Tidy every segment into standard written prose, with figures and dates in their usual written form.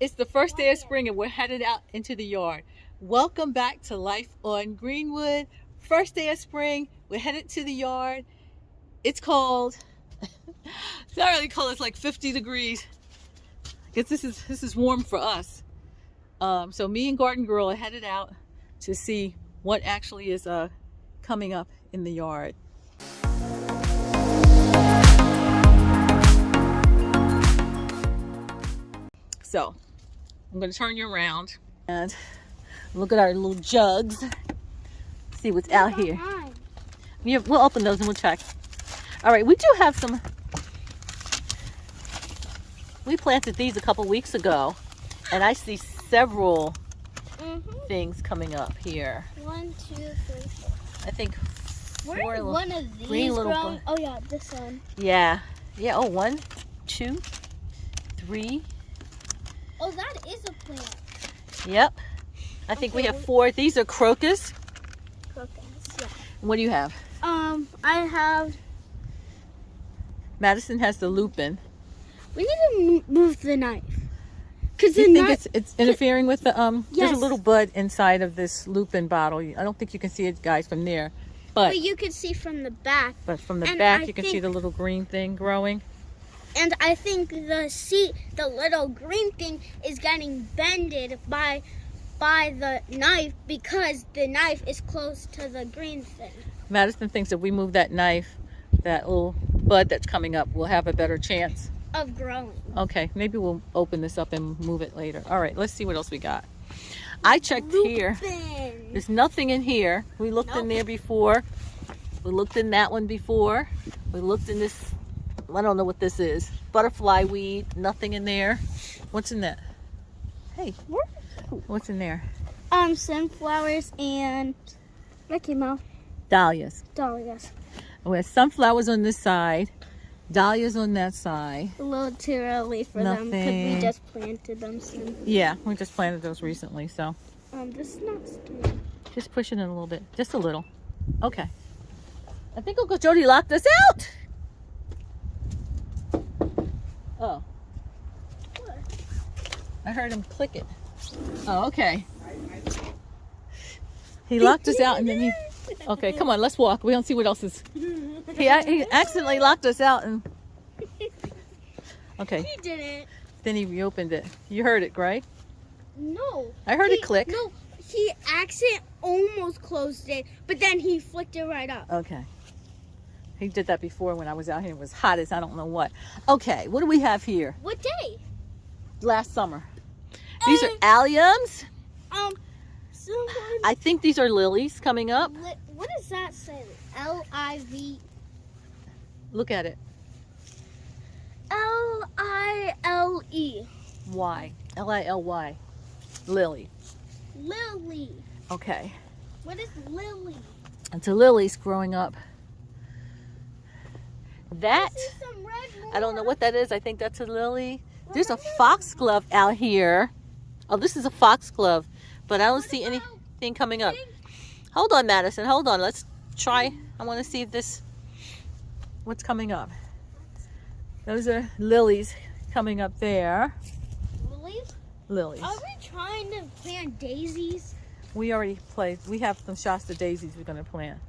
It's the first day of spring and we're headed out into the yard. Welcome back to Life on Greenwood. First day of spring, we're headed to the yard. It's cold. It's not really cold, it's like 50 degrees. I guess this is warm for us. So me and Garden Girl are headed out to see what actually is coming up in the yard. So I'm going to turn you around and look at our little jugs. See what's out here. Yeah, we'll open those and we'll check. All right, we do have some. We planted these a couple weeks ago, and I see several things coming up here. 1, 2, 3, 4. I think Where is one of these growing? Oh yeah, this one. Yeah. Yeah. Oh, 1, 2, 3. Oh, that is a plant. Yep. I think we have 4. These are crocus. Crocus, yeah. What do you have? I have. Madison has the lupin. We need to move the knife. Cause you think it's interfering with the Yes. There's a little bud inside of this lupin bottle. I don't think you can see it, guys, from there. But you can see from the back. But from the back, you can see the little green thing growing. And I think the little green thing is getting bended by the knife because the knife is close to the green thing. Madison thinks if we move that knife, that little bud that's coming up will have a better chance of growing. Okay, maybe we'll open this up and move it later. All right, let's see what else we got. I checked here. There's nothing in here. We looked in there before. We looked in that one before. We looked in this, I don't know what this is. Butterfly weed, nothing in there. What's in that? Hey, what's in there? Sunflowers and Mickey Mouse. Dahlias. Dahlias. We have sunflowers on this side. Dahlias on that side. A little too early for them because we just planted them soon. Yeah, we just planted those recently, so. This is not sticking. Just push it in a little bit, just a little. Okay. I think Uncle Jody locked us out. Oh. What? I heard him click it. Oh, okay. He locked us out and then he. Okay, come on, let's walk. We don't see what else is. He accidentally locked us out and. Okay. He didn't. Then he reopened it. You heard it, right? No. I heard it click. No, he accidentally almost closed it, but then he flicked it right up. Okay. He did that before when I was out here. It was hot as I don't know what. Okay, what do we have here? What day? Last summer. These are alliums. I think these are lilies coming up. What does that say? L-I-V. Look at it. L-I-L-E. Y. L-I-L-Y. Lily. Lily. Okay. What is lily? It's a lily's growing up. That, I don't know what that is. I think that's a lily. There's a foxglove out here. Oh, this is a foxglove, but I don't see anything coming up. Hold on, Madison. Hold on. Let's try. I want to see if what's coming up. Those are lilies coming up there. Lilies? Lilies. Are we trying to plant daisies? We already played. We have some Shasta daisies we're going to plant.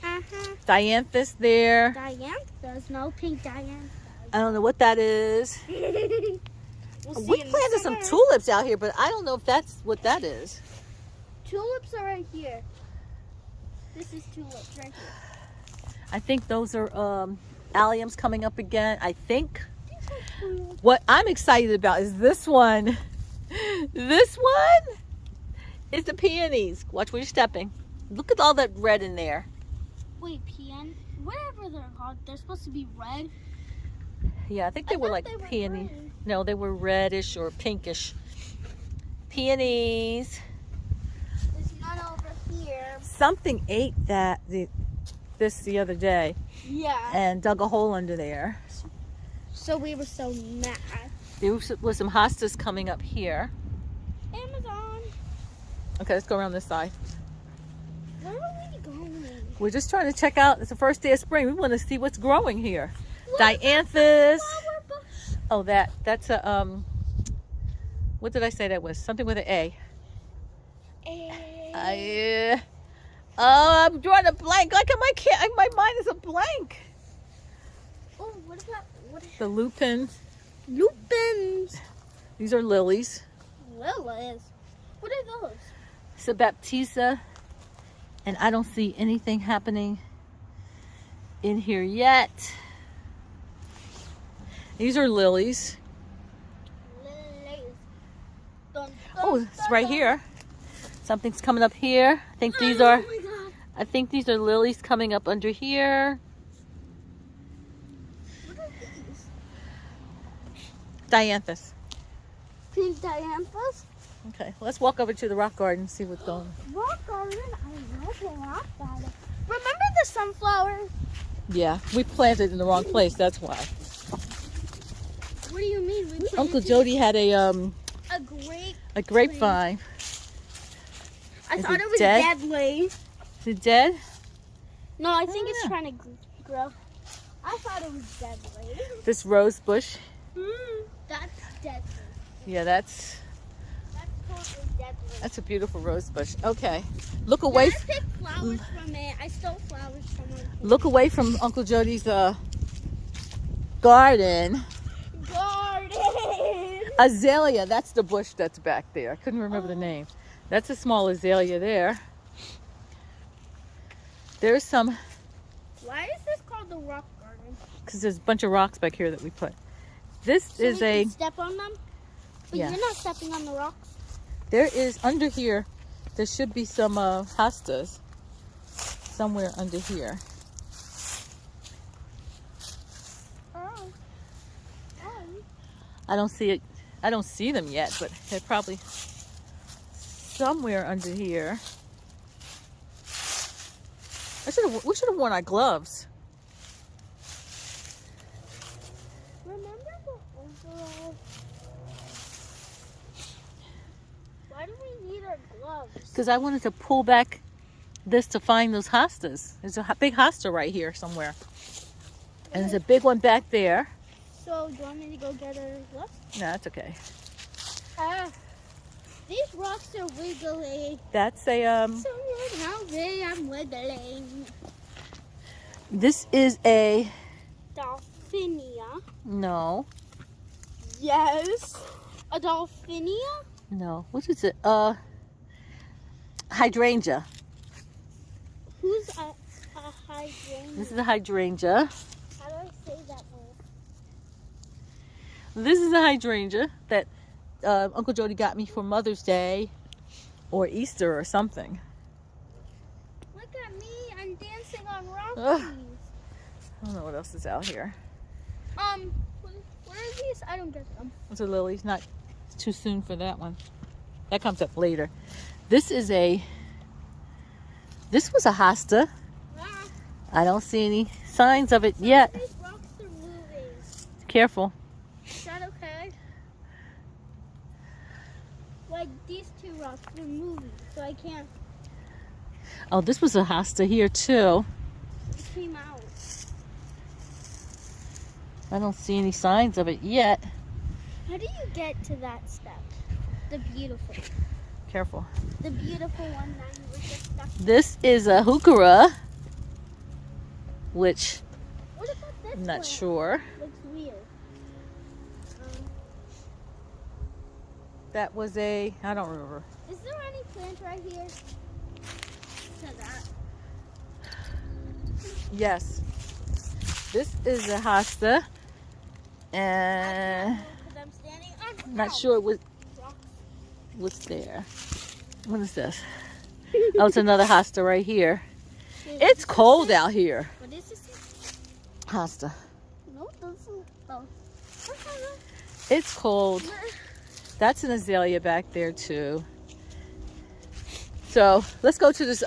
Uh-huh. Dianthus there. Dianthus. No pink dianthus. I don't know what that is. We planted some tulips out here, but I don't know if that's what that is. Tulips are right here. This is tulips right here. I think those are alliums coming up again. I think. What I'm excited about is this one. This one is the peonies. Watch where you're stepping. Look at all that red in there. Wait, whatever they're called, they're supposed to be red. Yeah, I think they were like peony. No, they were reddish or pinkish. Peonies. There's none over here. Something ate this the other day. Yeah. And dug a hole under there. So we were so mad. There was some hostas coming up here. Amazon. Okay, let's go around this side. Where are we going? We're just trying to check out. It's the first day of spring. We want to see what's growing here. Dianthus. Oh, that's a What did I say that was? Something with an A. I'm drawing a blank. Look at my mind is a blank. Oh, what about The lupins. lupins? These are lilies. Lilies. What are those? It's a baptisia. And I don't see anything happening in here yet. These are lilies. Lilies. Dun, dun, Oh, it's dun, right dun. here. Something's coming up here. I think these Oh are my God. I think these are lilies coming up under here. What are these? Dianthus. Pink dianthus? Okay, let's walk over to the rock garden and see what's going on. Rock garden? I love a rock garden. Remember the sunflower? Yeah, we planted in the wrong place, that's why. What do you mean? We planted Uncle Jody had a a grapevine. I Is thought it it was dead? deadly. Is it dead? No, I think it's Ah. trying to grow. I thought it was deadly. This rose bush. That's deadly. Yeah, that's Totally deadly. a beautiful rose bush. Okay. Look away I picked flowers from it. I stole flowers from it. look away from Uncle Jody's garden. Garden. Azalea, that's the bush that's back there. I couldn't remember the name. That's a small azalea there. There's some, Why is this called the rock garden? because there's a bunch of rocks back here that we put. This So is we a, can step on them? But Yeah. you're not stepping on the rocks. there is under here, there should be some hostas somewhere under here. Oh. I don't see it. I don't see them yet, but they're probably somewhere under here. We should have worn our gloves. Remember the overall? Why do we need our gloves? Because I wanted to pull back this to find those hostas. There's a big hosta right here somewhere. And there's a big one back there. So, do you want me to go get our gloves? No, that's okay. These rocks are wiggly. That's a, So good how they am wiggling. this is a, Dolphinia. no, Yes. A dolphinia? no. What is it? Hydrangea. Who's a hydrangea? This is a hydrangea. How do I say that word? This is a hydrangea that Uncle Jody got me for Mother's Day or Easter or something. Look at me, I'm dancing on rockies. Ugh. I don't know what else is out here. What are these? I don't get them. Those are lilies. Not it's too soon for that one. That comes up later. This was a hosta. Ah, I don't see any signs of it yet. these rocks are moving. Careful. Is that okay? Like these two rocks, they're moving, so I can't. Oh, this was a hosta here too. It came out. I don't see any signs of it yet. How do you get to that step? The beautiful. Careful. The beautiful one that you were just stuck. This is a heuchera, which What about this I'm not one? sure. Looks weird. That was a, I don't remember. Is there any plant right here? To that. Yes. This is a hosta. And Because I'm standing on not sure rocks. what's there. What is this? Oh, it's another hosta right here. It's cold out here. What is this? Hosta. No, this is. Oh. It's cold. That's an azalea back there too. So let's go to this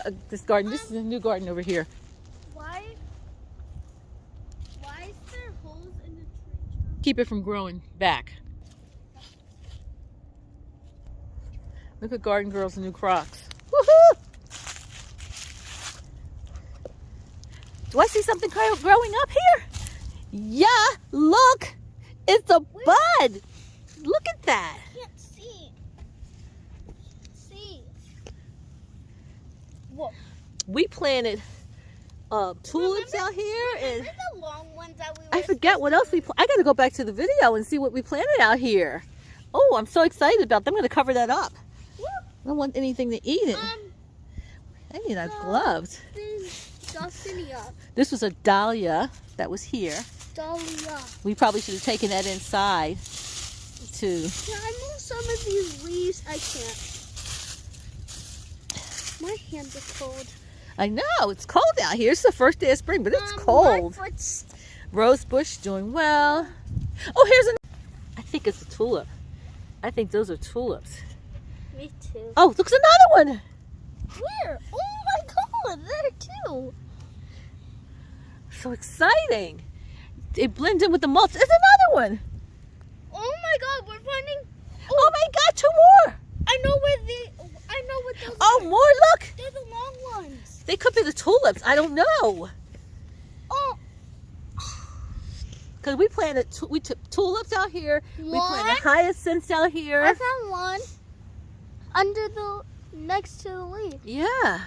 garden. This is a new garden over here. Why is there holes in the tree trunk? Keep it from growing back. Look at Garden Girl's new Crocs. Woohoo! Do I see something growing up here? Yeah, look! It's a bud! Look at that! I can't see. we planted tulips out here, and the long ones that we I forget what else I gotta go back to the video and see what we planted out here. Oh, I'm so excited about them. I'm gonna cover that up. I don't want anything to eat it. I need our gloves. This was a dahlia that was here. Dahlia. We probably should have taken that inside too. Can I move some of these leaves? I can't. My hands are cold. I know, it's cold out here. It's the first day of spring, but it's cold. Rose bush doing well. Oh, here's I think it's a tulip. I think those are tulips. Me too. Oh, look, another one. Where? Oh my God, there too. So exciting. They blend in with the mulch. There's another one. Oh my God, we're finding. Oh my God, two more. I know what those Oh, are. more, look. They're the long ones. They could be the tulips. I don't know. Oh. Because we planted, we took tulips out here. We One? planted hyacinths out here. I found one under next to the leaf. Yeah.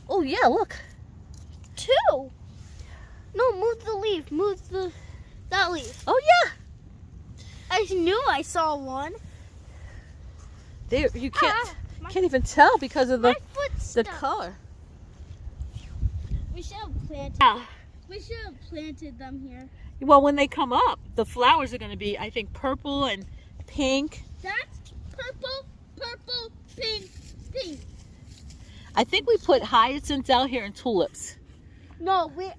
Oh yeah, look. Two. No, move the leaf. Move that leaf. Oh yeah. I knew I saw one. There, you can't even tell because of the color. We should have planted. We should have planted them here. Well, when they come up, the flowers are going to be, I think, purple and pink. That's purple, pink, pink. I think we put hyacinths out here and tulips. No, we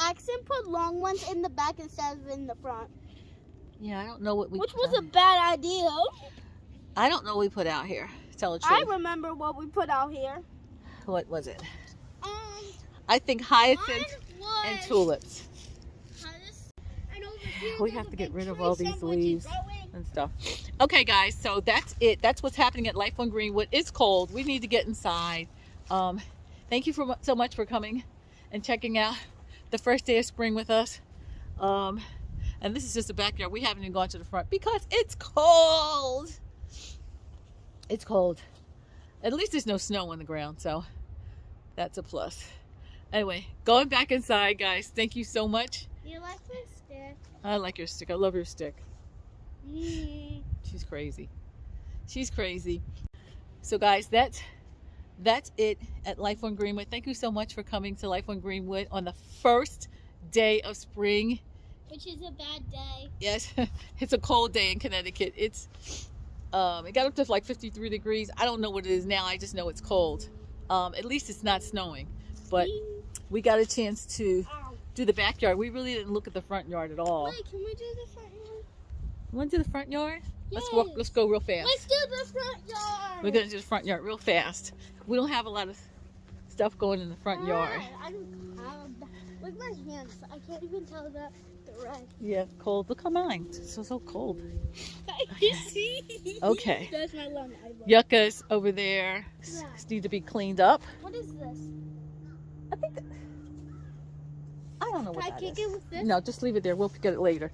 accidentally put long ones in the back instead of in the front. Yeah, I don't know what we Which put was a bad idea. I don't know what we put out here, to tell the truth. I remember what we put out here. What was it? I think hyacinths and tulips. We have to get rid of all these leaves and stuff. Okay, guys, so that's it. That's what's happening at Life on Greenwood. It's cold. We need to get inside. Thank you so much for coming and checking out the first day of spring with us. And this is just the backyard. We haven't even gone to the front because it's cold. It's cold. At least there's no snow on the ground, so that's a plus. Anyway, going back inside, guys. Thank you so much. You like my stick? I like your stick. I love your stick. Mm. She's crazy. She's crazy. So guys, that's it at Life on Greenwood. Thank you so much for coming to Life on Greenwood on the first day of spring. Which is a bad day. Yes, it's a cold day in Connecticut. It got up to like 53 degrees. I don't know what it is now. I just know it's cold. At least it's not snowing. But we got a chance to do the backyard. We really didn't look at the front yard at all. Wait, can we do the front yard? You want to do the front yard? Yes. Let's go real fast. Let's do the front yard. We're going to do the front yard real fast. We don't have a lot of stuff going in the front yard. I don't have. Look at my hands. I can't even tell that they're red. Yeah, cold. Look how mine. It's so cold. You see? Okay. That's my long eyeball. Yuccas over there need to be cleaned up. What is this? I think I don't know what Can I that kick is. it with this? No, just leave it there. We'll get it later.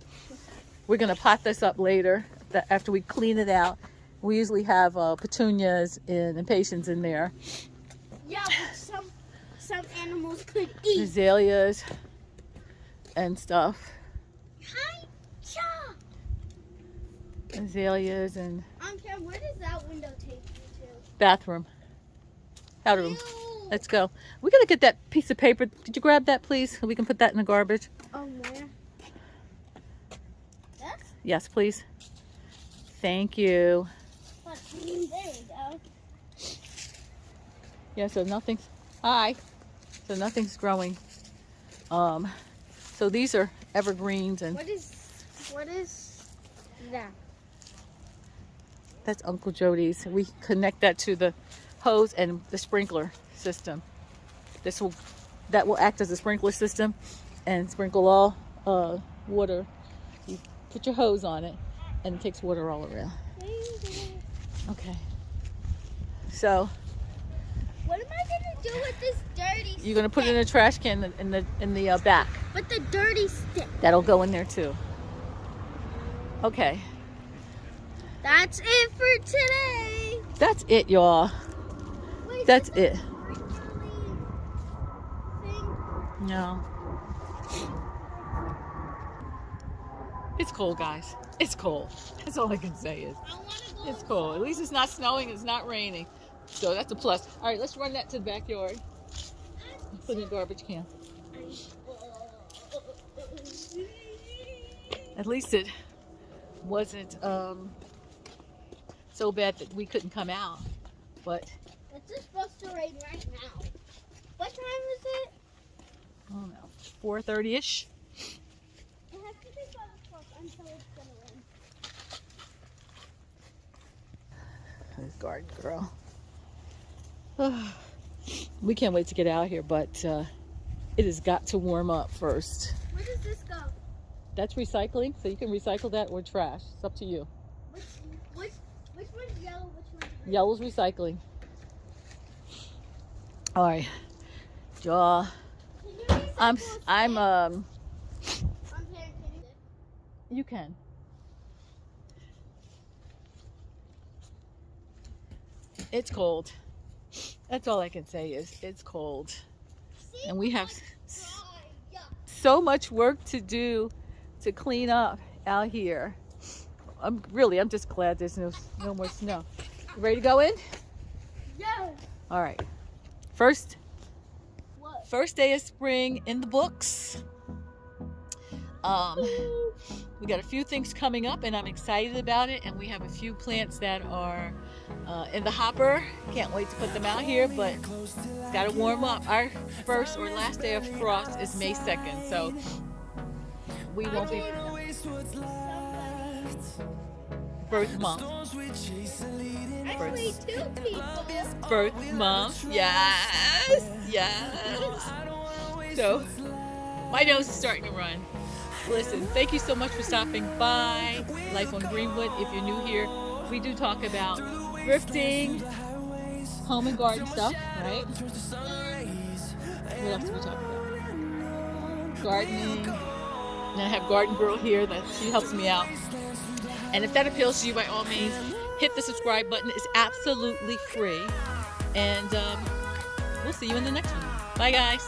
We're going to pot this up later after we clean it out. We usually have petunias and impatiens in there. Yeah, but some animals could eat. Azaleas and stuff. Hi-cha! Azaleas and Cam, where does that window take you bathroom. Powder room. to? Let's go. We got to get that piece of paper. Could you grab that, please? So we can put that in the garbage. Where? This? Yes, please. Thank you. There you go. Yeah, so nothing's nothing's growing. So these are evergreens, and What is that? that's Uncle Jody's. We connect that to the hose and the sprinkler system. That will act as a sprinkler system and sprinkle all water. You put your hose on it and it takes water all around. Okay. So What am I gonna do with this dirty you're gonna put it in a trash can in the back. With the dirty stick. That'll go in there too. Okay. That's it for today. That's it, y'all. Wait, That's it. Originally, No. It's cold, guys. It's cold. That's all I can say is it's cold. At least it's not snowing. It's not raining. So that's a plus. All right, let's run that to the backyard. Put in a garbage can. At least it wasn't so bad that we couldn't come out. But it's just supposed to rain right now. What time is it? I don't know, 4:30ish. It has to be 5 o'clock until it's gonna rain. This garden girl. We can't wait to get out here, but it has got to warm up first. Where does this go? That's recycling, so you can recycle that or trash. It's up to you. Which one's yellow? Which one's green? Yellow's recycling. All right, Jaw. I'm you can. It's cold. That's all I can say is it's cold. And we have so much work to do to clean up out here. I'm just glad there's no more snow. You ready to go in? Yes. All right. First What? day of spring in the books. We got a few things coming up and I'm excited about it, and we have a few plants that are in the hopper. Can't wait to put them out here, but it's got to warm up. Our first or last day of frost is May 2nd, so we won't be birth month. Actually, 2 people. Birth month, yes. So my nose is starting to run. Listen, thank you so much for stopping by Life on Greenwood. If you're new here, we do talk about thrifting, home and garden stuff, right? What else do we talk about? Gardening. And I have Garden Girl here that she helps me out. And if that appeals to you, by all means, hit the subscribe button. It's absolutely free. And we'll see you in the next one. Bye, guys.